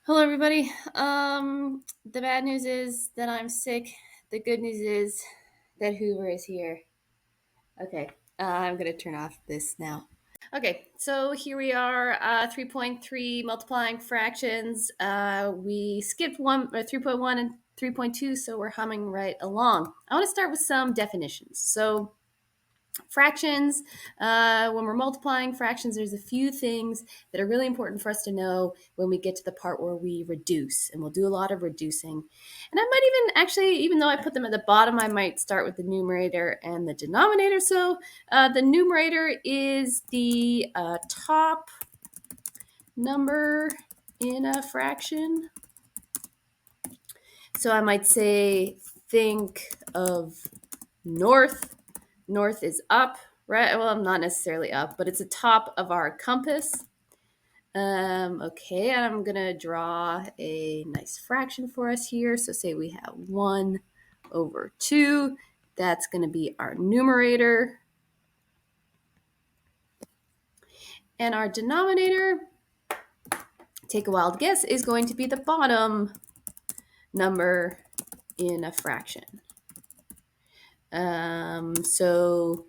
Hello, everybody. The bad news is that I'm sick. The good news is that Hoover is here. Okay, I'm gonna turn off this now. Okay, so here we are, 3.3 multiplying fractions. We skipped 3.1 and 3.2, so we're humming right along. I want to start with some definitions. So fractions, when we're multiplying fractions, there's a few things that are really important for us to know when we get to the part where we reduce, and we'll do a lot of reducing. And I might even actually, even though I put them at the bottom, I might start with the numerator and the denominator. So the numerator is the top number in a fraction. So I might say, think of north. North is up, right? Well, not necessarily up, but it's the top of our compass. Okay, and I'm gonna draw a nice fraction for us here. So say we have 1 over 2. That's gonna be our numerator. And our denominator, take a wild guess, is going to be the bottom number in a fraction. So,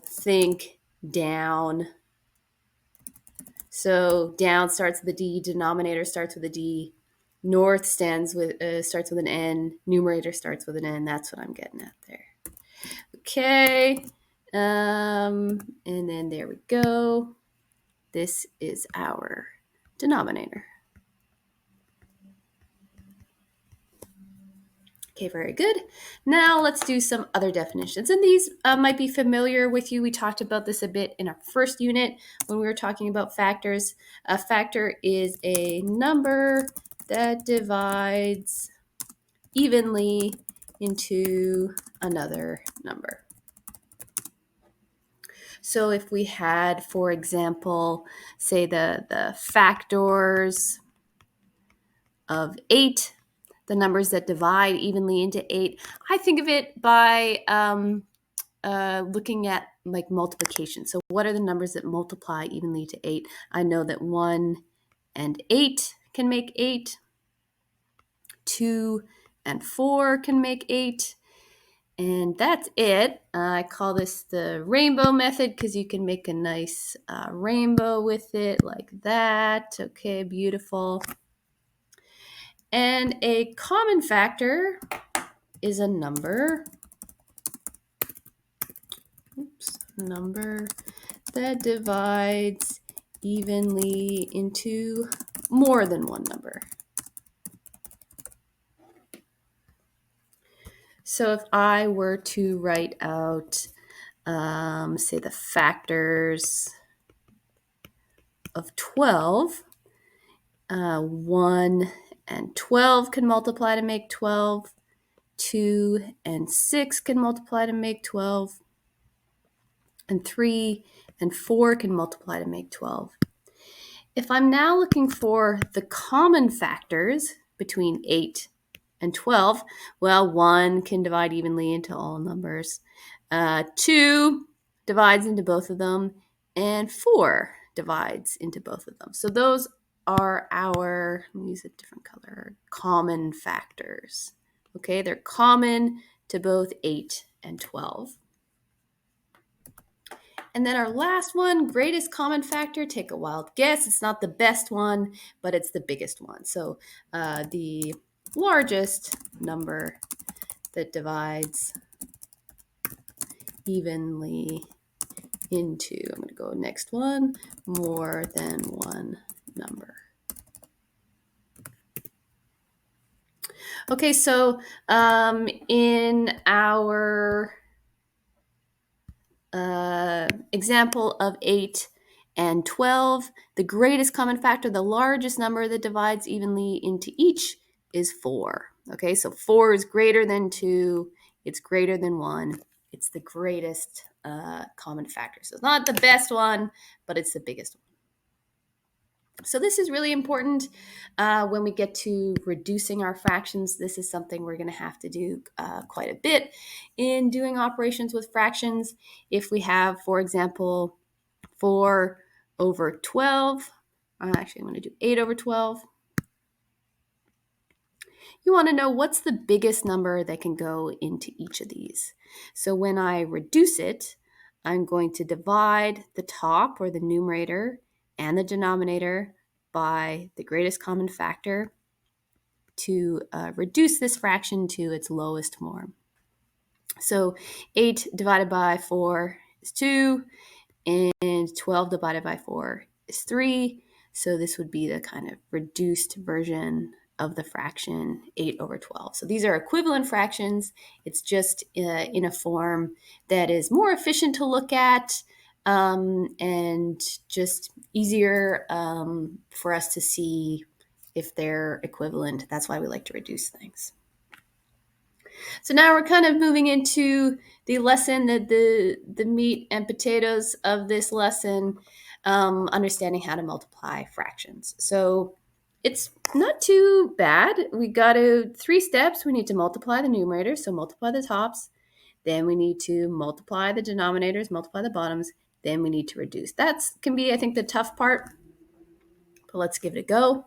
think down. So down starts with a D, denominator starts with a D, north starts with an N, numerator starts with an N. That's what I'm getting at there. Okay, and then there we go. This is our denominator. Okay, very good. Now let's do some other definitions. And these might be familiar with you. We talked about this a bit in our first unit when we were talking about factors. A factor is a number that divides evenly into another number. So if we had, for example, say the factors of 8, the numbers that divide evenly into 8, I think of it by looking at like multiplication. So what are the numbers that multiply evenly to 8? I know that 1 and 8 can make 8. 2 and 4 can make 8. And that's it. I call this the rainbow method because you can make a nice rainbow with it like that. Okay, beautiful. And a common factor is a number that divides evenly into more than one number. So if I were to write out, say, the factors of 12, 1 and 12 can multiply to make 12. 2 and 6 can multiply to make 12. And 3 and 4 can multiply to make 12. If I'm now looking for the common factors between 8 and 12, well, 1 can divide evenly into all numbers. 2 divides into both of them, and 4 divides into both of them. So those are our, let me use a different color, common factors. Okay, they're common to both 8 and 12. And then our last one, greatest common factor, take a wild guess. It's not the best one, but it's the biggest one. So the largest number that divides evenly into, I'm going to go next one, more than one number. Okay, so in our example of 8 and 12, the greatest common factor, the largest number that divides evenly into each, is 4. Okay, so 4 is greater than 2, it's greater than 1, it's the greatest common factor. So it's not the best one, but it's the biggest one. So this is really important when we get to reducing our fractions. This is something we're going to have to do quite a bit in doing operations with fractions. If we have, for example, 4 over 12, actually I'm going to do 8 over 12. you want to know what's the biggest number that can go into each of these. So when I reduce it, I'm going to divide the top, or the numerator, and the denominator by the greatest common factor to reduce this fraction to its lowest form. So 8 divided by 4 is 2, and 12 divided by 4 is 3. So this would be the kind of reduced version of the fraction 8 over 12. So these are equivalent fractions. It's just in a form that is more efficient to look at, and just easier for us to see if they're equivalent. That's why we like to reduce things. So now we're kind of moving into the lesson, the meat and potatoes of this lesson, understanding how to multiply fractions. So it's not too bad. We got 3 steps. We need to multiply the numerators, so multiply the tops. Then we need to multiply the denominators, multiply the bottoms. Then we need to reduce. That can be, I think, the tough part, but let's give it a go.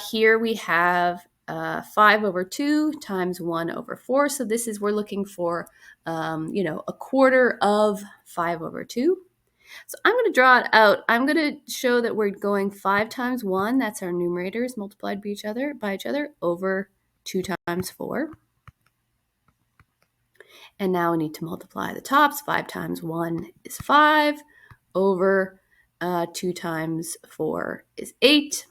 Here we have 5 over 2 times 1 over 4. So this is, we're looking for, a quarter of 5 over 2. So I'm going to draw it out. I'm going to show that we're going 5 times 1, that's our numerators multiplied by each other, over 2 times 4. And now we need to multiply the tops. 5 times 1 is 5, over 2 times 4 is 8.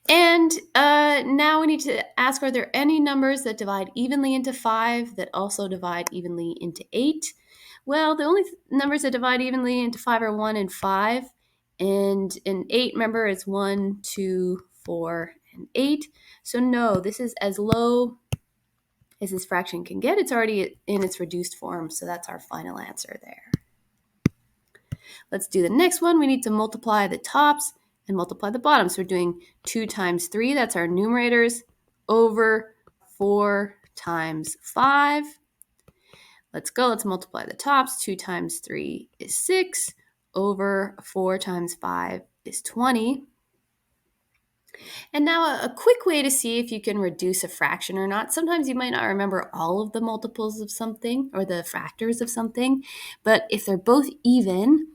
And now we need to ask, are there any numbers that divide evenly into 5 that also divide evenly into 8? Well, the only numbers that divide evenly into 5 are 1 and 5. And an 8, remember, is 1, 2, 4, and 8. So no, this is as low as this fraction can get. It's already in its reduced form, so that's our final answer there. Let's do the next one. We need to multiply the tops and multiply the bottoms. So we're doing 2 times 3, that's our numerators, over 4 times 5. Let's go. Let's multiply the tops. 2 times 3 is 6, over 4 times 5 is 20. And now a quick way to see if you can reduce a fraction or not. Sometimes you might not remember all of the multiples of something or the factors of something, but if they're both even,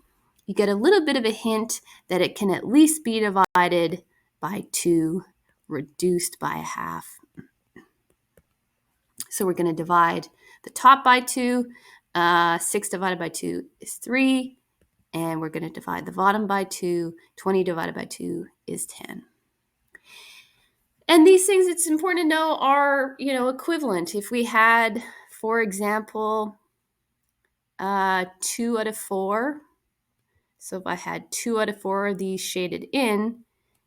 you get a little bit of a hint that it can at least be divided by 2, reduced by a half. So we're going to divide the top by 2. 6 divided by 2 is 3. And we're going to divide the bottom by 2. 20 divided by 2 is 10. And these things, it's important to know, are, equivalent. If we had, for example, 2 out of 4, so if I had 2 out of 4 of these shaded in,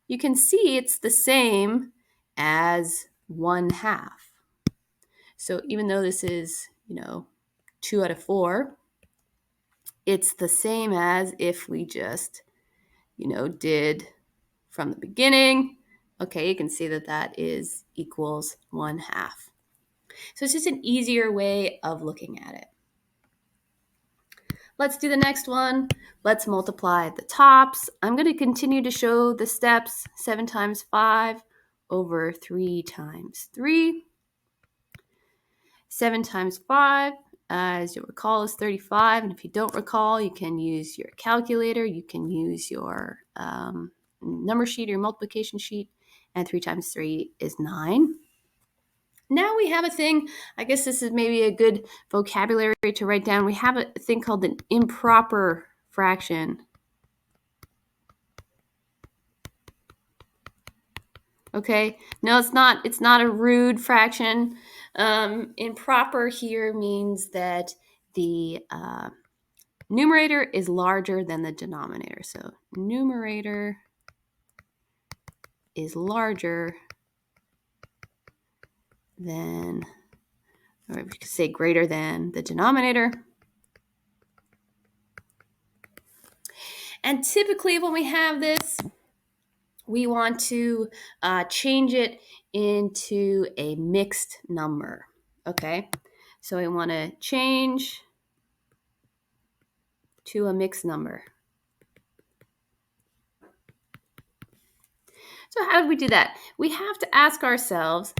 you can see it's the same as 1/2. So even though this is, 2 out of 4, it's the same as if we just, did from the beginning. Okay, you can see that is equals 1/2. So it's just an easier way of looking at it. Let's do the next one. Let's multiply the tops. I'm going to continue to show the steps. 7 times 5 over 3 times 3. 7 times 5, as you'll recall, is 35. And if you don't recall, you can use your calculator. You can use your number sheet or your multiplication sheet. And 3 times 3 is 9. Now we have a thing, I guess this is maybe a good vocabulary to write down. We have a thing called an improper fraction. Okay, no, it's not a rude fraction. Improper here means that the numerator is larger than the denominator. So numerator is larger than, or we could say greater than, the denominator. And typically when we have this, we want to change it into a mixed number. Okay, so we want to change to a mixed number. So how do we do that? We have to ask ourselves,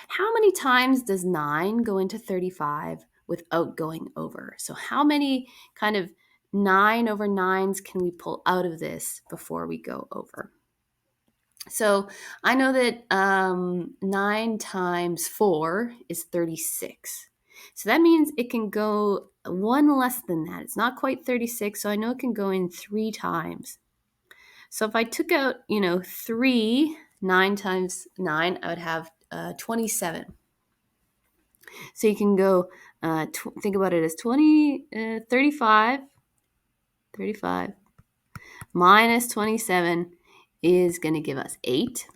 how many times does 9 go into 35 without going over? So how many kind of 9 over 9s can we pull out of this before we go over? So I know that 9 times 4 is 36. So that means it can go one less than that. It's not quite 36, so I know it can go in 3 times. So if I took out, 3, 9 times 9, I would have 27. So you can go, think about it as 35 minus 27 is going to give us 8.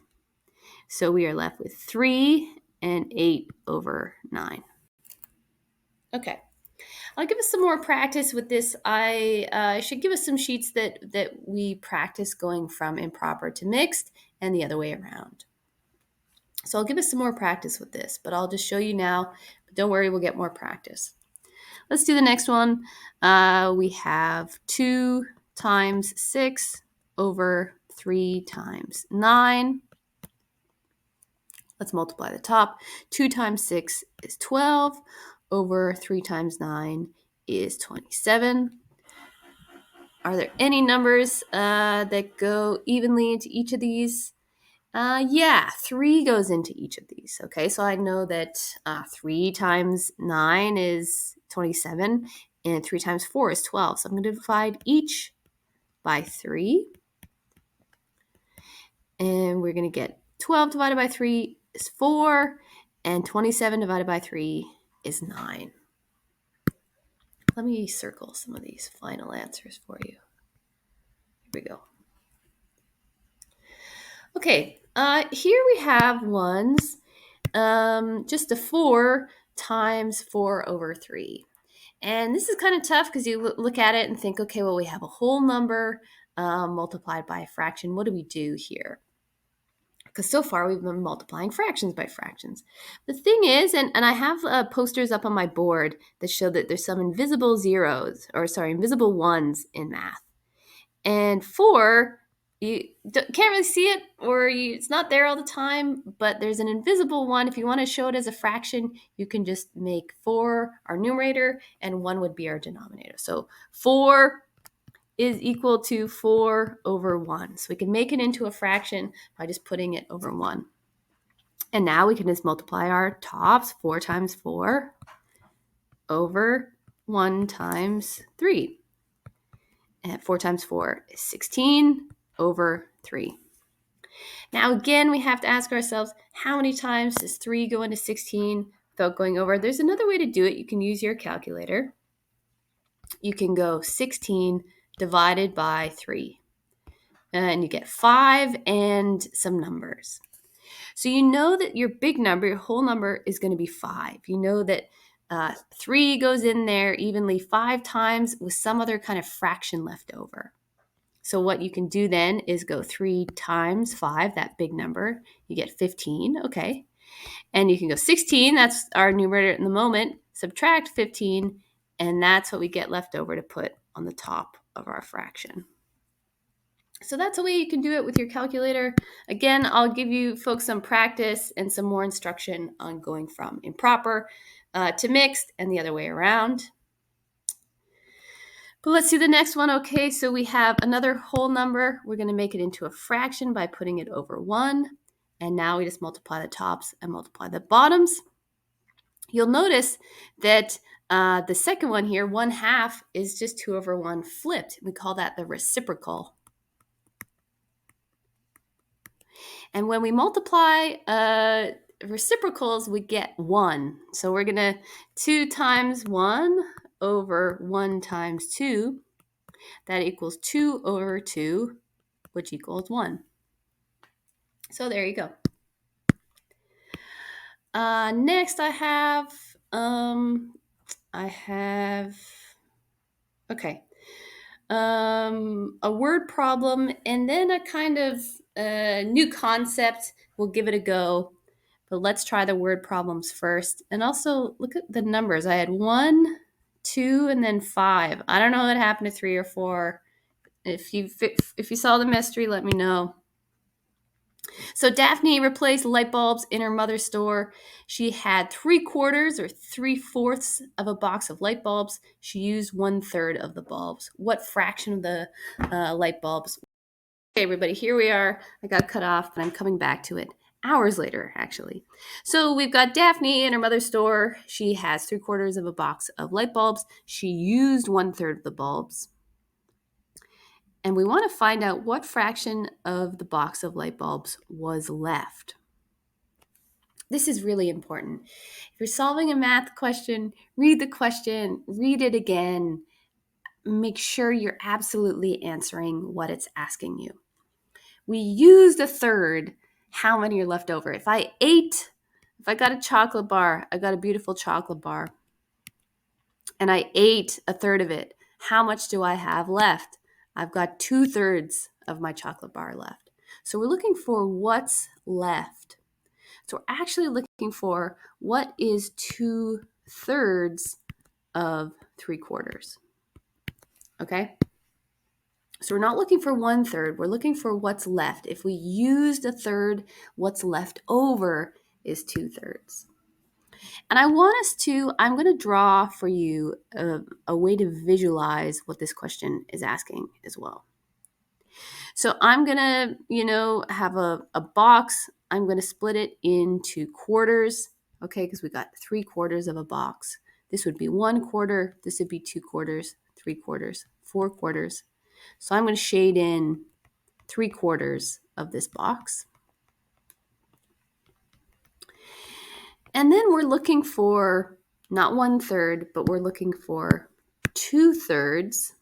So we are left with 3 and 8 over 9. Okay. I'll give us some more practice with this. I should give us some sheets that we practice going from improper to mixed and the other way around. So I'll give us some more practice with this, but I'll just show you now. But don't worry, we'll get more practice. Let's do the next one. We have 2 times 6 over 3 times 9. Let's multiply the top. 2 times 6 is 12 over 3 times 9 is 27. Are there any numbers that go evenly into each of these? Yeah, 3 goes into each of these. Okay, so I know that 3 times 9 is 27 and 3 times 4 is 12. So I'm going to divide each by 3. And we're going to get 12 divided by 3 is 4, and 27 divided by 3 is 9. Let me circle some of these final answers for you. Here we go. Okay, here we have ones, just a 4 times 4 over 3. And this is kind of tough because you look at it and think, okay, well, we have a whole number multiplied by a fraction. What do we do here? Because so far we've been multiplying fractions by fractions. The thing is, and I have posters up on my board that show that there's some invisible invisible ones in math. And 4, you can't really see it, or it's not there all the time, but there's an invisible one. If you want to show it as a fraction, you can just make 4 our numerator and 1 would be our denominator. So 4 is equal to 4 over 1. So we can make it into a fraction by just putting it over 1. And now we can just multiply our tops. 4 times 4 over 1 times 3. And 4 times 4 is 16 over 3. Now again, we have to ask ourselves, how many times does 3 go into 16 without going over? There's another way to do it. You can use your calculator. You can go 16 divided by 3. And you get 5 and some numbers. So you know that your big number, your whole number, is going to be 5. You know that 3 goes in there evenly 5 times with some other kind of fraction left over. So what you can do then is go 3 times 5, that big number. You get 15, okay. And you can go 16, that's our numerator in the moment, subtract 15, and that's what we get left over to put on the top of our fraction. So that's a way you can do it with your calculator. Again, I'll give you folks some practice and some more instruction on going from improper to mixed and the other way around. But let's see the next one. Okay, so we have another whole number. We're going to make it into a fraction by putting it over 1. And now we just multiply the tops and multiply the bottoms. You'll notice that the second one here, 1/2, is just 2 over 1 flipped. We call that the reciprocal. And when we multiply reciprocals, we get 1. So we're going to 2 times 1 over 1 times 2. That equals 2 over 2, which equals 1. So there you go. Next I have, okay, a word problem and then a kind of new concept. We'll give it a go, but let's try the word problems first. And also look at the numbers. I had 1, 2, and then 5. I don't know what happened to 3 or 4. If you saw the mystery, let me know. So Daphne replaced light bulbs in her mother's store. She had 3/4 or 3/4 of a box of light bulbs. She used 1/3 of the bulbs. What fraction of the light bulbs? Okay, everybody, here we are. I got cut off, but I'm coming back to it hours later, actually. So we've got Daphne in her mother's store. She has 3/4 of a box of light bulbs. She used 1/3 of the bulbs. And we want to find out what fraction of the box of light bulbs was left. This is really important. If you're solving a math question, read the question, read it again. Make sure you're absolutely answering what it's asking you. We used 1/3. How many are left over? If I got a chocolate bar, I got a beautiful chocolate bar, and I ate 1/3 of it, how much do I have left? I've got 2/3 of my chocolate bar left. So we're looking for what's left. So we're actually looking for what is 2/3 of 3/4. Okay? So we're not looking for 1/3. We're looking for what's left. If we used 1/3, what's left over is 2/3. And I'm going to draw for you a way to visualize what this question is asking as well. So I'm going to, have a box. I'm going to split it into quarters, okay, because we got 3/4 of a box. This would be 1/4. This would be 2/4, 3/4, 4/4. So I'm going to shade in 3/4 of this box. And then we're looking for not 1/3, but we're looking for 2/3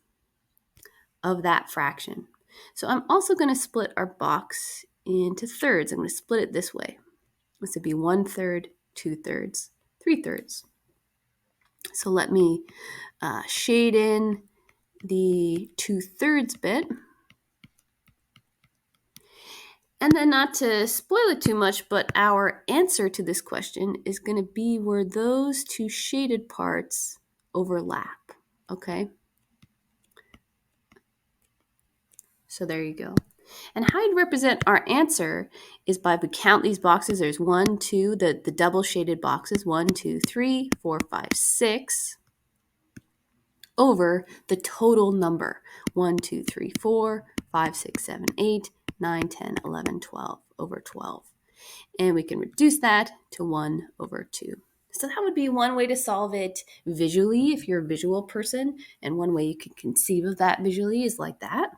of that fraction. So I'm also going to split our box into thirds. I'm going to split it this way. This would be 1/3, 2/3, 3/3. So let me shade in the 2/3 bit. And then, not to spoil it too much, but our answer to this question is going to be where those two shaded parts overlap, okay? So there you go. And how you'd represent our answer is by we count these boxes. There's 1, 2, the double shaded boxes, 1, 2, 3, 4, 5, 6, over the total number, 1, 2, 3, 4, 5, 6, 7, 8, 9, 10, 11, 12, over 12. And we can reduce that to 1/2. So that would be one way to solve it visually if you're a visual person. And one way you can conceive of that visually is like that.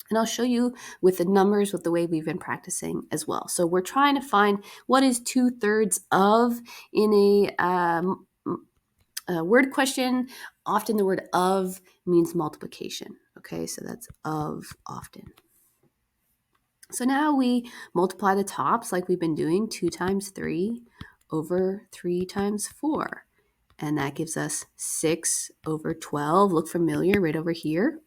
And I'll show you with the numbers, with the way we've been practicing as well. So we're trying to find what is 2/3 of in a word question. Often the word of means multiplication. Okay, so that's of often. So now we multiply the tops like we've been doing, 2 times 3 over 3 times 4. And that gives us 6/12. Look familiar right over here.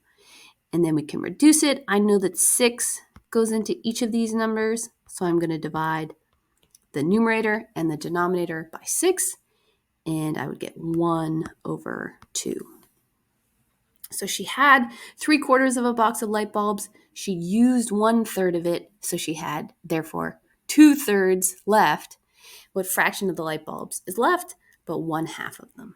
And then we can reduce it. I know that 6 goes into each of these numbers, so I'm going to divide the numerator and the denominator by 6, and I would get 1/2. So she had 3/4 of a box of light bulbs. She used 1/3 of it, so she had, therefore, 2/3 left. What fraction of the light bulbs is left? But 1/2 of them.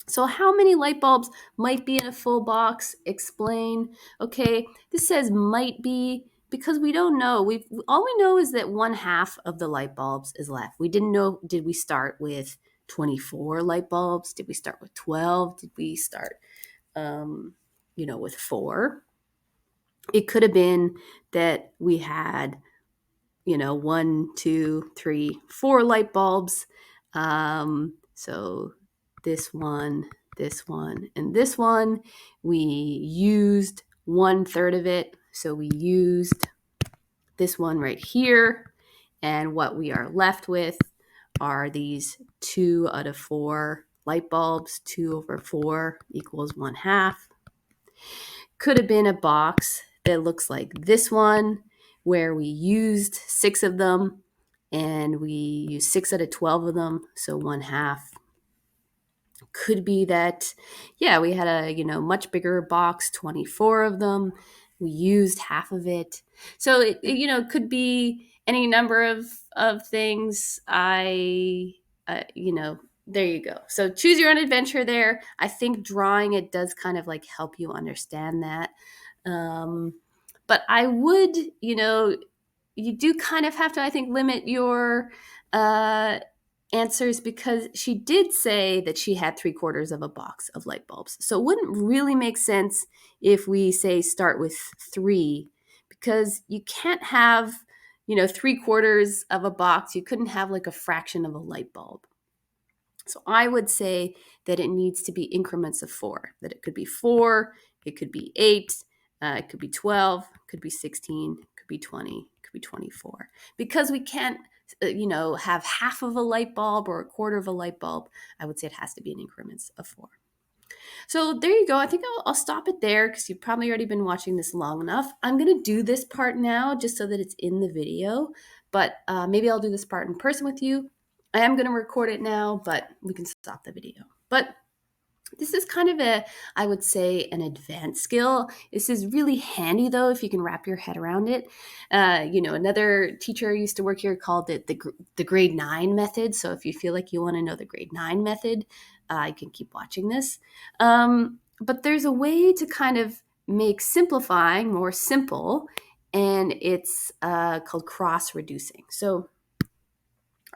So how many light bulbs might be in a full box? Explain. Okay, this says might be because we don't know. All we know is that 1/2 of the light bulbs is left. We didn't know, did we start with 24 light bulbs? Did we start with 12? Did we start with 4? It could have been that we had, 1, 2, 3, 4 light bulbs. So this one, and this one, we used 1/3 of it. So we used this one right here. And what we are left with are these 2 out of 4 light bulbs. 2/4 equals 1/2. Could have been a box that looks like this one, where we used 6 of them, and we used 6 out of 12 of them, so 1/2. Could be that, we had a much bigger box, 24 of them, we used half of it. So it could be any number of things. There you go. So choose your own adventure there. I think drawing it does kind of like help you understand that. But I would, you do kind of have to, I think, limit your answers, because she did say that she had 3/4 of a box of light bulbs. So it wouldn't really make sense if we say start with 3, because you can't have, 3/4 of a box. You couldn't have like a fraction of a light bulb. So I would say that it needs to be increments of 4, that it could be 4, it could be 8, it could be 12, it could be 16, it could be 20, it could be 24. Because we can't, have half of a light bulb or 1/4 of a light bulb, I would say it has to be in increments of 4. So there you go. I think I'll stop it there, because you've probably already been watching this long enough. I'm going to do this part now just so that it's in the video, but maybe I'll do this part in person with you. I am going to record it now, but we can stop the video. But this is kind of I would say, an advanced skill. This is really handy, though, if you can wrap your head around it. Another teacher used to work here called it the grade 9 method. So if you feel like you want to know the grade 9 method, you can keep watching this. But there's a way to kind of make simplifying more simple, and it's called cross-reducing. So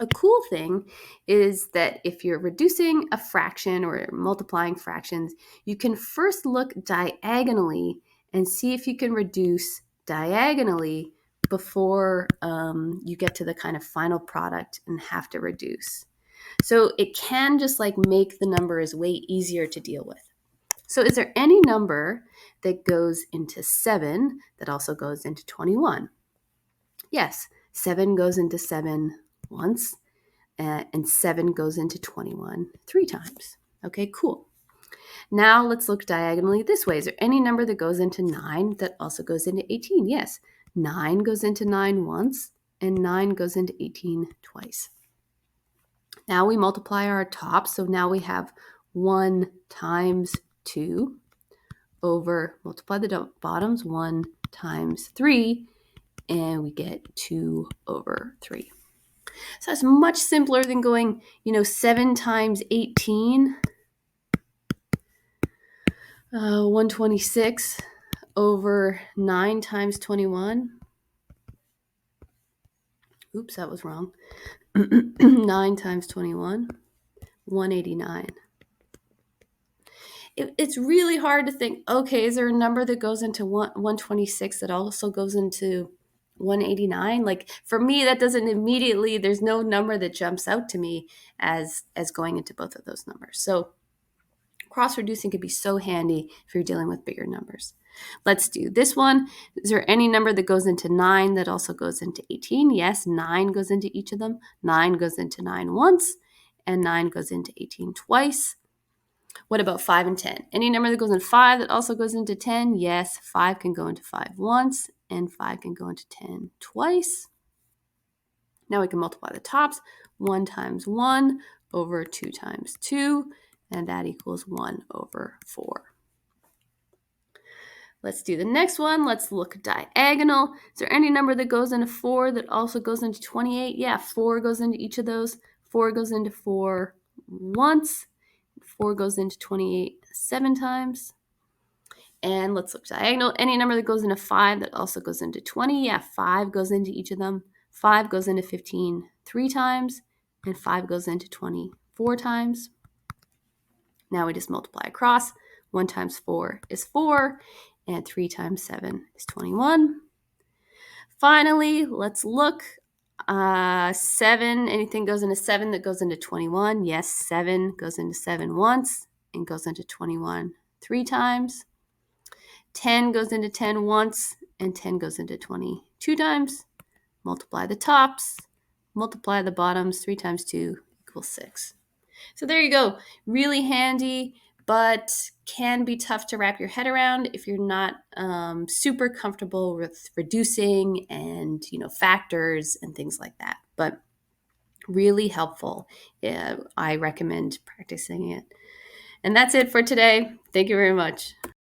a cool thing is that if you're reducing a fraction or multiplying fractions, you can first look diagonally and see if you can reduce diagonally before you get to the kind of final product and have to reduce. So it can just like make the numbers way easier to deal with. So is there any number that goes into 7 that also goes into 21? Yes, 7 goes into 7 once, and 7 goes into 21 3 times. Okay, cool. Now let's look diagonally this way. Is there any number that goes into 9 that also goes into 18? Yes, 9 goes into 9 once, and 9 goes into 18 twice. Now we multiply our tops, so now we have 1 times 2 over, multiply the bottoms, 1 times 3, and we get 2 over 3. So it's much simpler than going, 7 times 18, 126 over 9 times 21. Oops, that was wrong. 9 times 21, 189. It's really hard to think, okay, is there a number that goes into 126 that also goes into 189? Like, for me, that doesn't immediately, there's no number that jumps out to me as going into both of those numbers. So cross-reducing could be so handy if you're dealing with bigger numbers. Let's do this one. Is there any number that goes into 9 that also goes into 18? Yes, 9 goes into each of them. 9 goes into 9 once, and 9 goes into 18 twice. What about 5 and 10? Any number that goes in 5 that also goes into 10? Yes, 5 can go into 5 once, and 5 can go into 10 twice. Now we can multiply the tops. 1 times 1 over 2 times 2, and that equals 1 over 4. Let's do the next one. Let's look diagonal. Is there any number that goes into 4 that also goes into 28? Yeah, 4 goes into each of those. 4 goes into 4 once. 4 goes into 28 7 times. And let's look diagonal. Any number that goes into 5 that also goes into 20. Yeah, 5 goes into each of them. 5 goes into 15 3 times, and 5 goes into 20 4 times. Now we just multiply across. 1 times 4 is 4, and 3 times 7 is 21. Finally, let's look. 7, anything goes into 7 that goes into 21. Yes, 7 goes into 7 once and goes into 21 3 times. 10 goes into 10 once, and 10 goes into 20 2 times. Multiply the tops, multiply the bottoms. 3 times 2 equals 6. So there you go. Really handy, but can be tough to wrap your head around if you're not super comfortable with reducing and, factors and things like that. But really helpful. I recommend practicing it. And that's it for today. Thank you very much.